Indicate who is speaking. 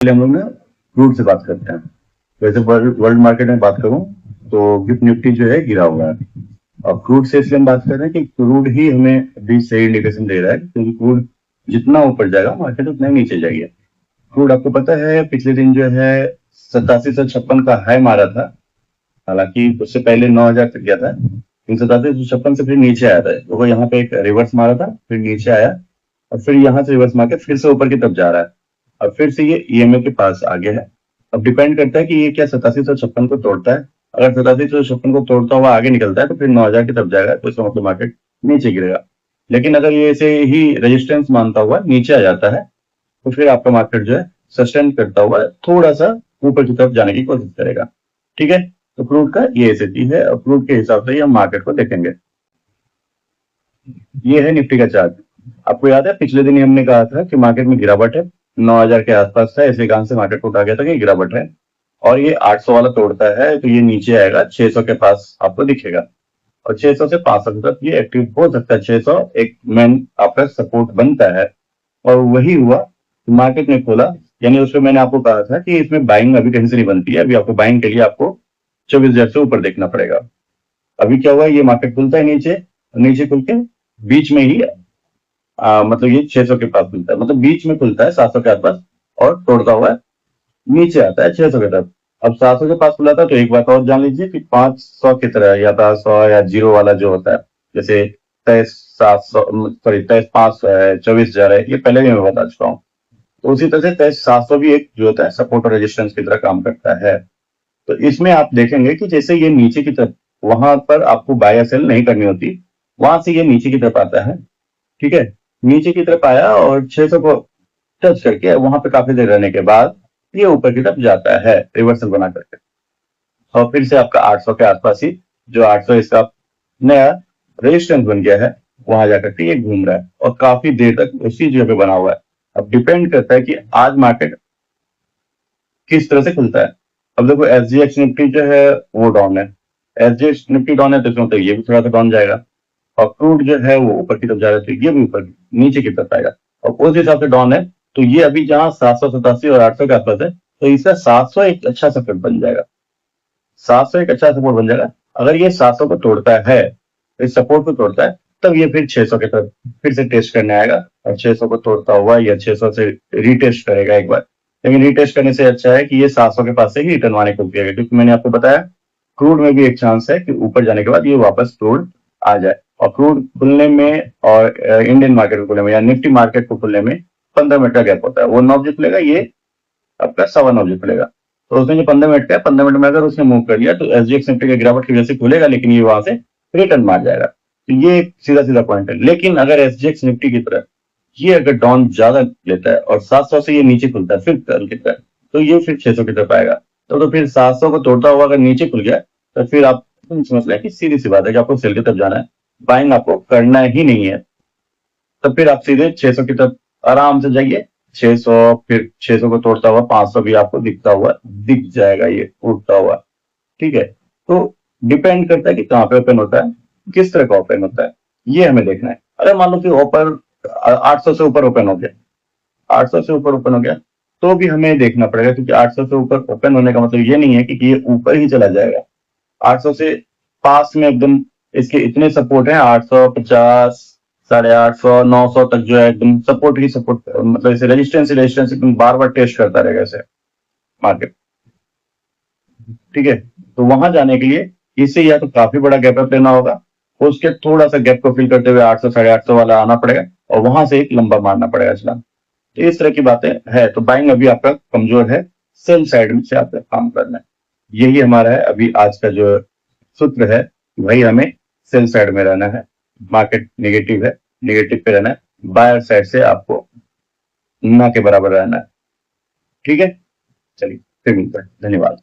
Speaker 1: पहले हम लोग ना क्रूड से बात करते हैं। वैसे वर्ल्ड मार्केट में बात करूं तो गिफ्ट निफ्टी जो है गिरा हुआ है, और क्रूड से इसलिए हम बात कर रहे हैं कि क्रूड ही हमें अभी सही इंडिकेशन दे रहा है, क्योंकि क्रूड जितना ऊपर जाएगा मार्केट उतना ही नीचे जाएगी। क्रूड आपको पता है पिछले दिन जो है 8756 का हाई मारा था, हालांकि उससे पहले 9000 तक गया था, लेकिन 8756 से फिर नीचे आया था। तो वो यहाँ पे एक रिवर्स मारा था, फिर नीचे आया और फिर यहाँ से रिवर्स मार के फिर से ऊपर की तरफ जा रहा है, और फिर से ये ईएमए के पास आ गया है। अब डिपेंड करता है कि ये क्या 8756 को तोड़ता है। अगर 8756 को तोड़ता हुआ आगे निकलता है तो फिर 9000 की तरफ जाएगा, तो इसका मतलब मार्केट नीचे गिरेगा। लेकिन अगर ये ऐसे ही रेजिस्टेंस मानता हुआ नीचे आ जाता है तो फिर आपका मार्केट जो है सस्टेन करता हुआ थोड़ा सा ऊपर की तरफ जाने की कोशिश करेगा। ठीक है, तो क्रूड का ये स्थिति है और क्रूड के हिसाब से ही हम मार्केट को देखेंगे। ये है निफ्टी का चार्ट। आपको याद है पिछले दिन ही हमने कहा था कि मार्केट में गिरावट है, 9000 के आसपास था, ऐसे कारण से मार्केट को उठा गया था कि गिरावट है, और ये 800 वाला तोड़ता है तो ये नीचे आएगा, 600 के पास आपको दिखेगा, और 600 से 500 तक ये एक्टिव हो सकता है। 600 एक मेन आपका सपोर्ट बनता है, और वही हुआ। मार्केट ने खोला, यानी उसमें मैंने आपको कहा था कि इसमें बाइंग अभी कहीं से नहीं बनती है। अभी आपको बाइंग के लिए आपको 24,000 से ऊपर देखना पड़ेगा। अभी क्या हुआ, ये मार्केट खुलता है नीचे, नीचे खुल के बीच में ही मतलब ये 600 के पास खुलता है, मतलब बीच में खुलता है 700 के आसपास, और तोड़ता हुआ नीचे आता है 600 के तरफ। अब 700 के पास खुला था तो एक बात और जान लीजिए कि 500 की तरह या 100 या जीरो वाला जो होता है, जैसे 23,700 सॉरी 23,500 है, 24,000 है, ये पहले भी मैं बता चुका हूँ। तो उसी तरह से 23,700 भी एक जो होता है सपोर्ट और रेजिस्टेंस की तरह काम करता है। तो इसमें आप देखेंगे कि जैसे ये नीचे की तरफ, वहां पर आपको बाय या सेल नहीं करनी होती, वहां से ये नीचे की तरफ आता है। ठीक है, नीचे की तरफ आया और 600 को टच करके वहां पे काफी देर रहने के बाद ये ऊपर की तरफ जाता है रिवर्सल बना करके, और फिर से आपका 800 के आसपास ही, जो 800 इसका नया रेजिस्टेंस बन गया है, वहां जाकर के ये घूम रहा है और काफी देर तक उसी जगह पे बना हुआ है। अब डिपेंड करता है कि आज मार्केट किस तरह से खुलता है। अब देखो एसजीएक्स निफ्टी जो है वो डाउन है, एसजीएक्स निफ्टी डाउन है तो इसमें मतलब ये भी थोड़ा सा डाउन जाएगा, और क्रूड जो है वो ऊपर की तरफ जा रहा है तो ये भी ऊपर नीचे की तरफ आएगा, और उस हिसाब से डाउन है। तो ये अभी जहां 787 और 800 के आसपास है, तो इसका 700 एक अच्छा सपोर्ट बन जाएगा, 700 एक अच्छा सपोर्ट बन जाएगा। अगर ये 700 को तोड़ता है, इस सपोर्ट को तोड़ता है, तब ये फिर 600 की तरफ फिर से टेस्ट करने आएगा, और 600 को तोड़ता हुआ या 600 से रीटेस्ट करेगा एक बार। लेकिन रीटेस्ट करने से अच्छा है कि ये 700 के पास से ही रिटर्न आने को रुकेगा, क्योंकि मैंने आपको बताया क्रूड में भी एक चांस है कि ऊपर जाने के बाद ये वापस क्रूड आ जाए, और क्रूड खुलने में और इंडियन मार्केट को खुलने में या निफ्टी मार्केट को खुलने में 15 मिनट का गैप होता है। वो 9 बजे खुलेगा, ये आपका 9:15 बजे खुलेगा, तो उसमें जो 15 मिनट का है, 15 मिनट में अगर उसने मूव कर लिया तो एसजीएक्स निफ्टी का गिरावट की वजह से खुलेगा, लेकिन ये वहां से रिटर्न मार जाएगा। तो ये सीधा सीधा पॉइंट है। लेकिन अगर एसजीएक्स निफ्टी की तरह ये अगर डाउन ज्यादा लेता है और 700 से ये नीचे खुलता है, फिर कल की तरह, तो ये फिर 600 की तरफ आएगा। तो फिर 700 को तोड़ता हुआ अगर नीचे खुल गया तो फिर आप समझ लें कि सीधी सी बात है कि आपको सेल की तरफ जाना है, बाइंग आपको करना ही नहीं है। तो फिर आप सीधे 600 की तरफ आराम से जाइए, 600, फिर 600 को तोड़ता हुआ 500 भी आपको दिखता हुआ दिख जाएगा, ये उठता हुआ। ठीक है, तो डिपेंड करता है कि कहाँ पे ओपन होता है, किस तरह का ओपन होता है, ये हमें देखना है। अगर मान लो कि ऊपर 800 से ऊपर ओपन हो गया, 800 से ऊपर ओपन हो गया, तो भी हमें देखना पड़ेगा, क्योंकि 800 से ऊपर ओपन होने का मतलब ये नहीं है कि ये ऊपर ही चला जाएगा। 800 से पास में एकदम इसके इतने सपोर्ट है, 850, 850, 900 तक जो है एकदम सपोर्ट ही सपोर्ट, मतलब इसे रेजिस्टेंस एकदम बार बार टेस्ट करता रहेगा इसे मार्केट। ठीक है, तो वहां जाने के लिए इसे या तो काफी बड़ा गैप अप लेना होगा, उसके थोड़ा सा गैप को फिल करते हुए 800, 850 वाला आना पड़ेगा, और वहां से एक लंबा मारना पड़ेगा चला। तो इस तरह की बातें है। तो बाइंग अभी आपका कमजोर है, सेल साइड से आपका काम करना है। यही हमारा है अभी आज का जो सूत्र है, वही हमें सेल साइड में रहना है। मार्केट नेगेटिव है, नेगेटिव पे रहना है, बायर साइड से आपको ना के बराबर रहना है। ठीक है, चलिए फिर मिलते हैं, धन्यवाद।